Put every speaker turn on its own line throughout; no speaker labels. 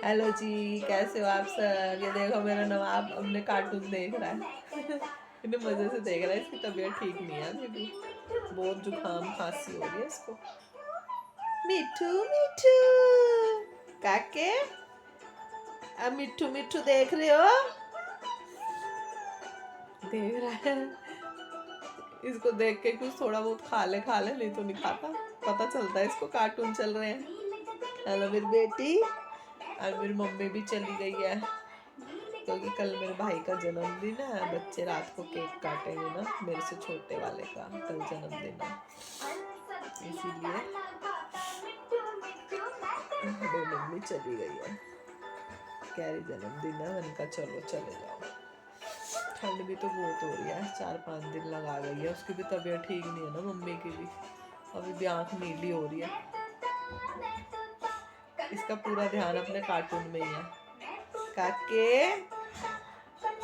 Hello जी, कैसे हो आप सब। ये देखो मेरा नवाब अपने कार्टून देख रहा है। इतने मजे से देख रहा है। इसकी तबीयत ठीक नहीं है अभी भी, बहुत जुकाम खांसी हो रही है इसको। मिठू मिठू काके, अब मिठू मिठू देख रहे हो, देख रहा है। इसको देख के कुछ थोड़ा बहुत खा ले नहीं तो नहीं खाता। पता चलता है इसको कार्टून चल रहे हैं। हेलो मेरी बेटी। और मेरी मम्मी भी चली गई है क्योंकि कल मेरे भाई का जन्मदिन है। बच्चे रात को केक काटेंगे ना, मेरे से छोटे वाले का कल जन्मदिन है, इसीलिए मेरी मम्मी चली गई है। कह रही जन्मदिन है, मैंने कहा चलो चले जाओ। ठंड भी तो बहुत हो रही है, 4-5 दिन लगा गई है। उसकी भी तबीयत ठीक नहीं है ना, मम्मी की भी अभी भी आँख नीली हो रही है। इसका पूरा ध्यान अपने कार्टून में ही है। काके,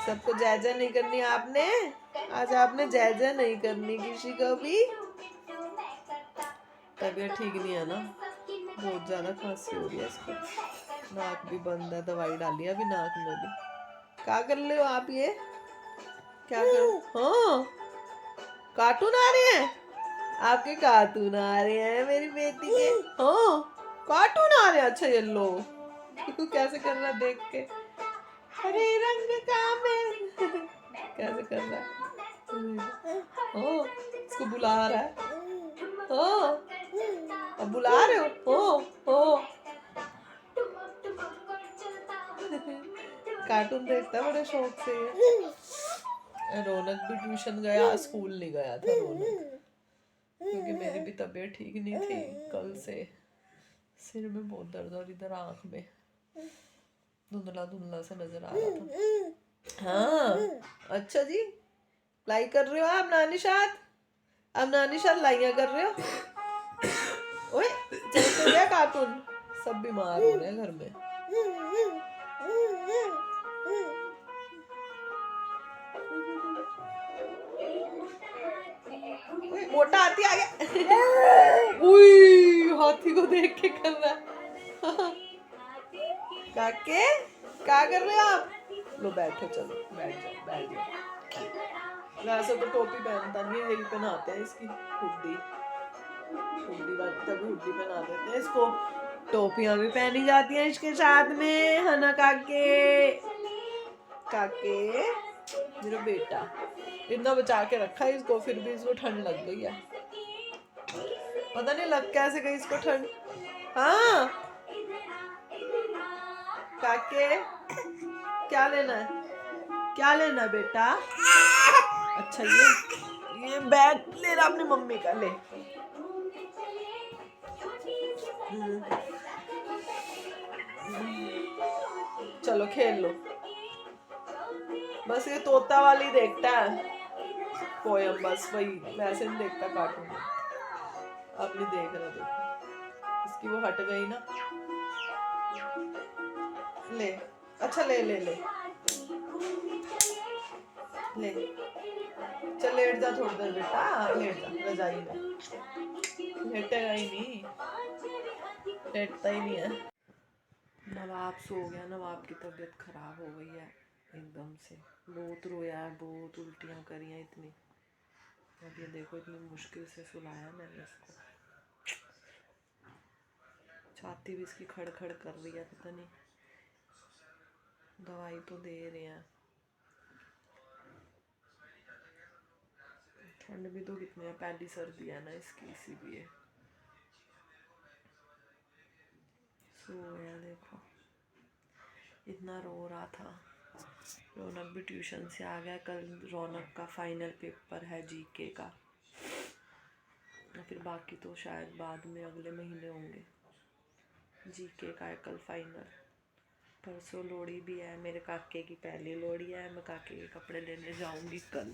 सबको जय जय नहीं करनी आपने, आज आपने जय जय नहीं करनी किसी को भी। तबीयत ठीक नहीं है ना, बहुत ज्यादा खांसी हो रही है इसको। नाक भी बंद है, दवाई डाली है अभी नाक में भी। क्या कर रहे हो आप ये, क्या कर। हाँ, कार्टून आ रहे हैं आपके, कार्टून आ रहे हैं मेरी बेटी के। हाँ, कार्टून आ रहे हैं। अच्छा ये लो, कैसे कर रहा देख के। हरे रंग का मैं कैसे कर रहा है। ओ, इसको बुला रहा है। ओ, अब बुला रहे हो। कार्टून देखता है बड़े शौक से ये। रौनक भी ट्यूशन गया, स्कूल नहीं गया था रौनक, क्योंकि मेरी भी तबीयत ठीक नहीं थी कल से। सिर में बहुत दर्द और इधर आँख में धुंधला धुंधला सा नजर आ रहा था। हाँ अच्छा जी, लाई कर रहे हो आप नानी साथ, अब नानी साथ लाइया कर रहे हो। ओए चल तो गया कार्टून, सब बीमार हो रहे हैं घर में। मोटा हाथी आ गया। उई, हाथी को देख के कर रहा है। काके, क्या कर रहे हो आप। लो बैठो, चलो बैठ जाओ। वैसे तो टोपी पहनता नहीं है, यही पहनाते हैं इसकी हुड्डी। हुड्डी वाली तभी हुड्डी पहना देते हैं इसको। टोपियां भी पहनी जाती हैं इसके साथ में, है ना काके। काके मेरा बेटा, इतना बचा के रखा है इसको, फिर भी इसको ठंड लग गई है। पता नहीं लग कैसे गई इसको ठंड। हाँ काके, क्या लेना है, क्या लेना है बेटा। अच्छा ये बैग ले रहा अपनी मम्मी का, ले। चलो खेल लो। बस ये तोता वाली देखता है पोयम, बस वही, वैसे नहीं देखता कार्टून। अब नहीं देख रहा, देखो इसकी वो हट गई ना। ले, अच्छा ले ले ले ले, चल लेट जा थोड़ी देर बेटा, लेट जा रजाई में। लेटेगा ही नहीं, लेटता ही नहीं है। नवाब सो गया, नवाब की तबीयत खराब हो गई है एकदम से, बहुत रोया है, बहुत उल्टियाँ करी हैं इतनी। अब ये देखो इतनी मुश्किल से सुलाया मैंने इसको। छाती भी इसकी खड़ खड़ कर रही है, पता नहीं, दवाई तो दे रहे हैं। ठंड भी तो कितनी है, पहली सर्दी है ना इसकी, इसीलिए सो गया। देखो इतना रो रहा था। रौनक भी ट्यूशन से आ गया। कल रौनक का फाइनल पेपर है जीके का, फिर बाकी तो शायद बाद में अगले महीने होंगे। जीके का है कल फाइनल। परसों लोहड़ी भी है, मेरे काके की पहली लोहड़ी है। मैं काके के कपड़े लेने जाऊंगी कल,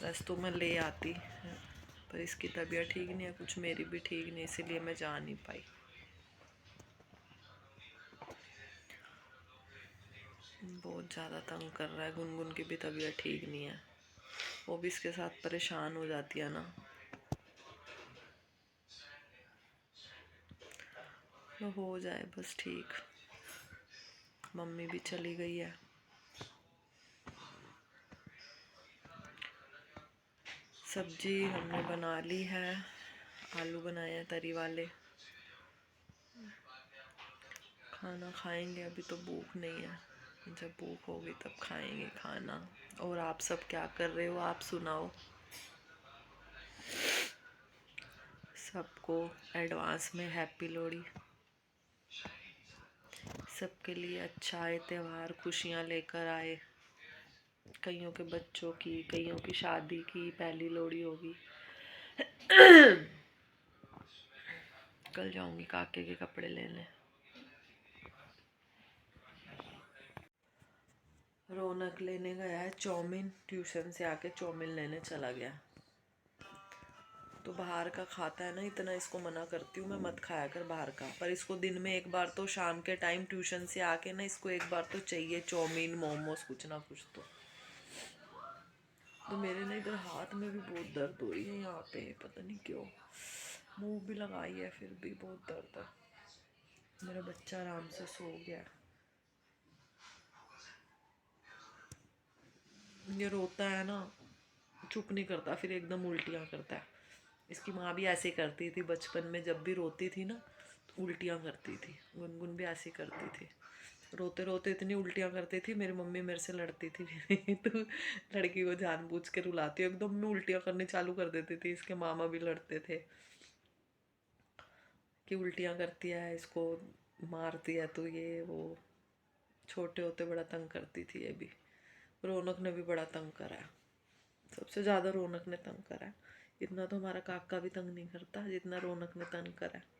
वैसे तो मैं ले आती, पर इसकी तबीयत ठीक नहीं है कुछ, मेरी भी ठीक नहीं, इसीलिए मैं जा नहीं पाई। बहुत ज़्यादा तंग कर रहा है। गुनगुन की भी तबीयत ठीक नहीं है, वो भी इसके साथ परेशान हो जाती है ना। तो हो जाए बस ठीक। मम्मी भी चली गई है। सब्जी हमने बना ली है, आलू बनाए हैं तरी वाले। खाना खाएंगे, अभी तो भूख नहीं है, जब भूख होगी तब खाएंगे खाना। और आप सब क्या कर रहे हो, आप सुनाओ। सबको एडवांस में हैप्पी लोहड़ी। सबके लिए अच्छा आए त्यौहार, खुशियाँ लेकर आए। कईयों के बच्चों की, कईयों की शादी की पहली लोहड़ी होगी। कल जाऊंगी काके के कपड़े लेने। रौनक लेने गया है चाउमीन, ट्यूशन से आके चाउमीन लेने चला गया। तो बाहर का खाता है ना इतना, इसको मना करती हूँ मैं, मत खाया कर बाहर का। पर इसको दिन में एक बार तो, शाम के टाइम ट्यूशन से आके ना, इसको एक बार तो चाहिए चाउमीन मोमोज, कुछ ना कुछ तो मेरे ना इधर हाथ में भी बहुत दर्द हो रही है, यहाँ पे पता नहीं क्यों। मुंह भी लगाई है फिर भी बहुत दर्द है। मेरा बच्चा आराम से सो गया। ये रोता है ना, चुप नहीं करता, फिर एकदम उल्टियाँ करता है। इसकी माँ भी ऐसे करती थी बचपन में, जब भी रोती थी ना तो उल्टियाँ करती थी। गुनगुन भी ऐसे करती थी, रोते रोते इतनी उल्टियाँ करती थी, मेरी मम्मी मेरे से लड़ती थी। तो लड़की को जानबूझ के रुलाती, एकदम में उल्टियाँ करनी चालू कर देती थी। इसके मामा भी लड़ते थे कि उल्टियाँ करती है, इसको मारती है तो ये वो। छोटे होते बड़ा तंग करती थी ये भी। रौनक ने भी बड़ा तंग करा है, सबसे ज़्यादा रौनक ने तंग करा है। इतना तो हमारा काका भी तंग नहीं करता जितना रौनक ने तंग करा है।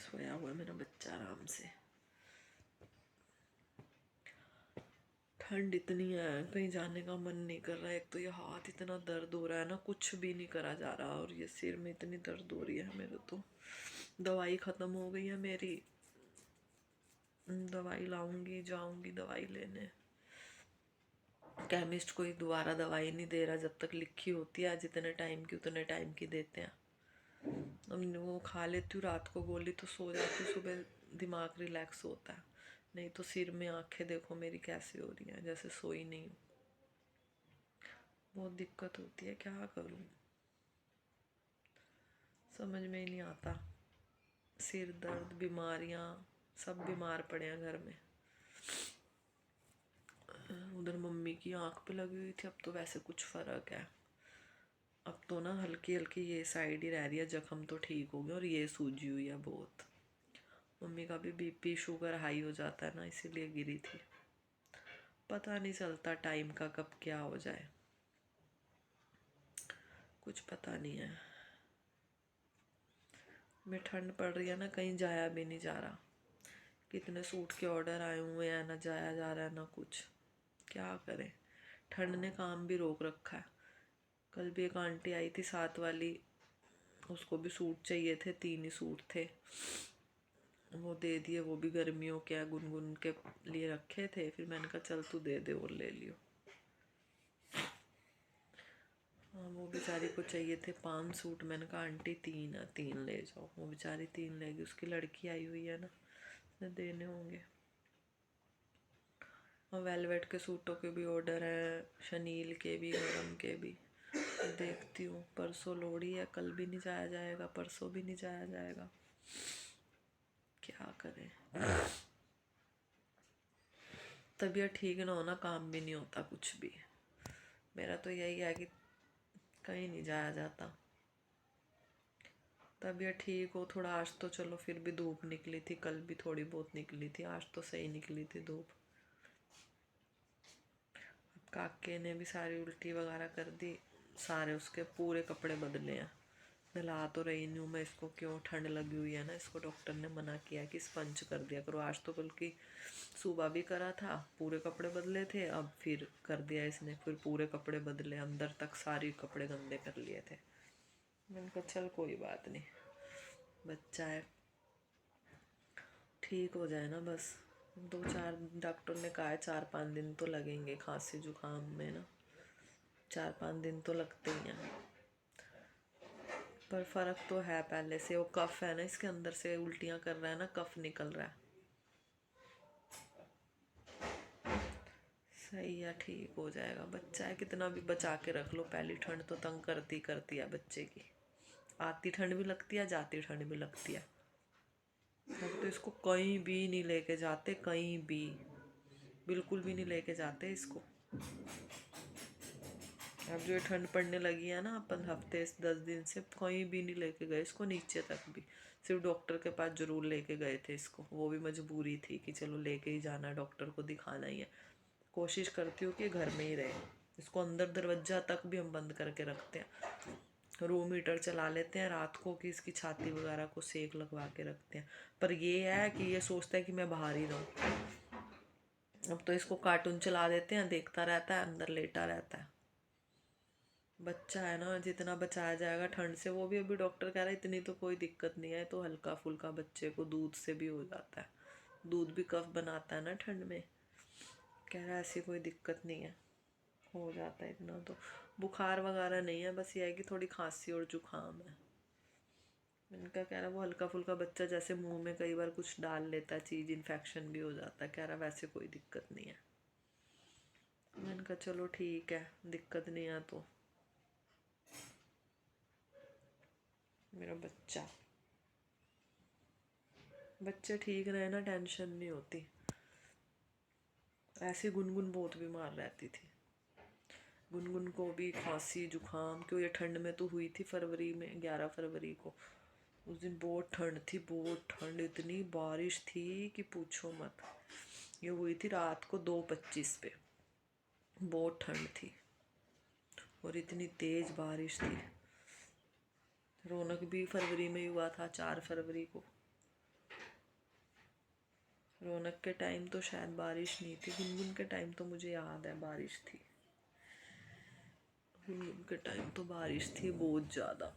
सोया हुआ मेरा बच्चा आराम से। ठंड इतनी है, कहीं जाने का मन नहीं कर रहा है। एक तो ये हाथ इतना दर्द हो रहा है ना, कुछ भी नहीं करा जा रहा। और ये सिर में इतनी दर्द हो रही है मेरे तो। दवाई ख़त्म हो गई है मेरी, दवाई लाऊंगी, जाऊंगी दवाई लेने। केमिस्ट कोई दोबारा दवाई नहीं दे रहा, जब तक लिखी होती है जितने टाइम की उतने टाइम की देते हैं। अब वो खा लेती हूँ रात को गोली तो सो जाती हूँ, सुबह दिमाग रिलैक्स होता है। नहीं तो सिर में आंखें देखो मेरी कैसी हो रही हैं, जैसे सोई नहीं हूँ। बहुत दिक्कत होती है, क्या करूँ समझ में ही नहीं आता। सिर दर्द, बीमारियाँ, सब बीमार पड़े हैं घर में। उधर मम्मी की आंख पे लगी हुई थी, अब तो वैसे कुछ फ़र्क है। अब तो ना हल्की हल्की ये साइड ही रह रही है, जख्म तो ठीक हो गया और ये सूजी हुई है बहुत। मम्मी का भी बीपी शुगर हाई हो जाता है ना, इसीलिए गिरी थी। पता नहीं चलता टाइम का कब क्या हो जाए, कुछ पता नहीं है। मैं ठंड पड़ रही है ना, कहीं जाया भी नहीं जा रहा। कितने सूट के ऑर्डर आए हुए हैं, ना जाया जा रहा है ना कुछ। क्या करें, ठंड ने काम भी रोक रखा है। कल भी एक आंटी आई थी साथ वाली, उसको भी सूट चाहिए थे, 3 ही सूट थे, वो दे दिए। वो भी गर्मियों के गुनगुन के लिए रखे थे, फिर मैंने कहा चल तू दे दे और ले लियो। हाँ, वो बेचारी को चाहिए थे 5 सूट, मैंने कहा आंटी 3 है, 3 ले जाओ। वो बेचारी 3 लेगी, उसकी लड़की आई हुई है ना, उसने देने होंगे। और वेलवेट के सूटों के भी ऑर्डर है, शनील के भी, गरम के भी। देखती हूँ, परसों लोहड़ी है, कल भी नहीं जाया जाएगा, परसों भी नहीं जाया जाएगा। क्या करें, तबीयत ठीक ना होना काम भी नहीं होता कुछ भी। मेरा तो यही है कि कहीं नहीं जाया जाता। तबीयत ठीक हो थोड़ा, आज तो चलो फिर भी धूप निकली थी, कल भी थोड़ी बहुत निकली थी, आज तो सही निकली थी धूप। काके ने भी सारी उल्टी वगैरह कर दी, सारे उसके पूरे कपड़े बदले हैं। नला तो रही नहीं हूँ मैं इसको, क्यों, ठंड लगी हुई है ना इसको, डॉक्टर ने मना किया कि स्पंज कर दिया करो। आज तो बल्कि सुबह भी करा था, पूरे कपड़े बदले थे, अब फिर कर दिया इसने, फिर पूरे कपड़े बदले, अंदर तक सारे कपड़े गंदे कर लिए थे। मैंने कहा चल कोई बात नहीं, बच्चा है, ठीक हो जाए ना बस। 2-4, डॉक्टर ने कहा है 4-5 दिन तो लगेंगे, खांसी जुकाम में ना 4-5 दिन तो लगते ही हैं। पर फर्क तो है पहले से। वो कफ है ना इसके अंदर से, उल्टियां कर रहा है ना, कफ निकल रहा है। सही है, ठीक हो जाएगा। बच्चा है, कितना भी बचा के रख लो, पहली ठंड तो तंग करती करती है बच्चे की। आती ठंड भी लगती है, जाती ठंड भी लगती है। अब तो इसको कहीं भी नहीं लेके जाते, कहीं भी बिल्कुल भी नहीं लेके जाते इसको। अब जो ये ठंड पड़ने लगी है ना, अपन हफ्ते 10 दिन से कहीं भी नहीं लेके गए इसको, नीचे तक भी। सिर्फ डॉक्टर के पास जरूर लेके गए थे इसको, वो भी मजबूरी थी कि चलो लेके ही जाना, डॉक्टर को दिखाना ही है। कोशिश करती हूँ कि घर में ही रहे। इसको अंदर दरवाजा तक भी हम बंद करके रखते हैं। रूम हीटर चला लेते हैं रात को कि इसकी छाती वगैरह को सेक लगवा के रखते हैं। पर ये है कि ये सोचता है कि मैं बाहर ही रहूँ। अब तो इसको कार्टून चला देते हैं, देखता रहता है, अंदर लेटा रहता है। बच्चा है ना, जितना बचाया जाएगा ठंड से। वो भी अभी डॉक्टर कह रहा है इतनी तो कोई दिक्कत नहीं है, तो हल्का फुल्का बच्चे को दूध से भी हो जाता है। दूध भी कफ बनाता है ना ठंड में। कह रहा है ऐसी कोई दिक्कत नहीं है, हो जाता है इतना तो। बुखार वगैरह नहीं है, बस ये है कि थोड़ी खांसी और जुकाम है। इनका कह रहा है वो हल्का फुल्का बच्चा जैसे मुंह में कई बार कुछ डाल लेता है चीज़, इन्फेक्शन भी हो जाता है। कह रहा वैसे कोई दिक्कत नहीं है। मैंने कहा चलो ठीक है, दिक्कत नहीं है तो। मेरा बच्चे ठीक रहे ना, टेंशन नहीं होती। ऐसे गुनगुन बहुत बीमार रहती थी। गुनगुन को भी खांसी जुकाम, क्यों ये ठंड में तो हुई थी फरवरी में, 11 फरवरी को। उस दिन बहुत ठंड थी, बहुत ठंड, इतनी बारिश थी कि पूछो मत। ये हुई थी रात को 2:25 पे। बहुत ठंड थी और इतनी तेज बारिश थी। रौनक भी फरवरी में ही हुआ था, 4 फरवरी को। रौनक के टाइम तो शायद बारिश नहीं थी, गुनगुन के टाइम तो मुझे याद है बारिश थी। गुनगुन के टाइम तो बारिश थी बहुत ज़्यादा।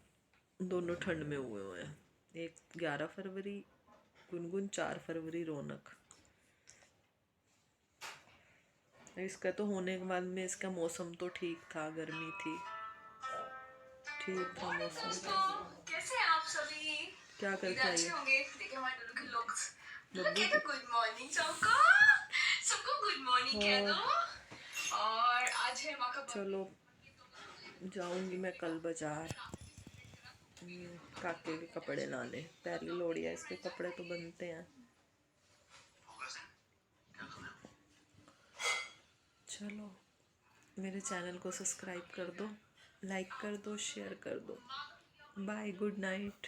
दोनों ठंड में हुए हैं। एक 11 फरवरी गुनगुन, 4 फरवरी रौनक। इसका तो होने के बाद में इसका मौसम तो ठीक था, गर्मी थी, ठीक था मौसम।
कैसे हैं आप सभी?
क्या करके आई है?
होंगे। देखिए हमारे डुल्लू के लुक्स। गुड मॉर्निंग सबको। सबको गुड मॉर्निंग कह दो। और आज है माँ का
चलो जाऊंगी मैं कल बाजार काके के कपड़े लाने। पहली लोड़ी है, इसके कपड़े तो बनते हैं। चलो मेरे चैनल को सब्सक्राइब कर दो, लाइक कर दो, शेयर कर दो। Bye, good night.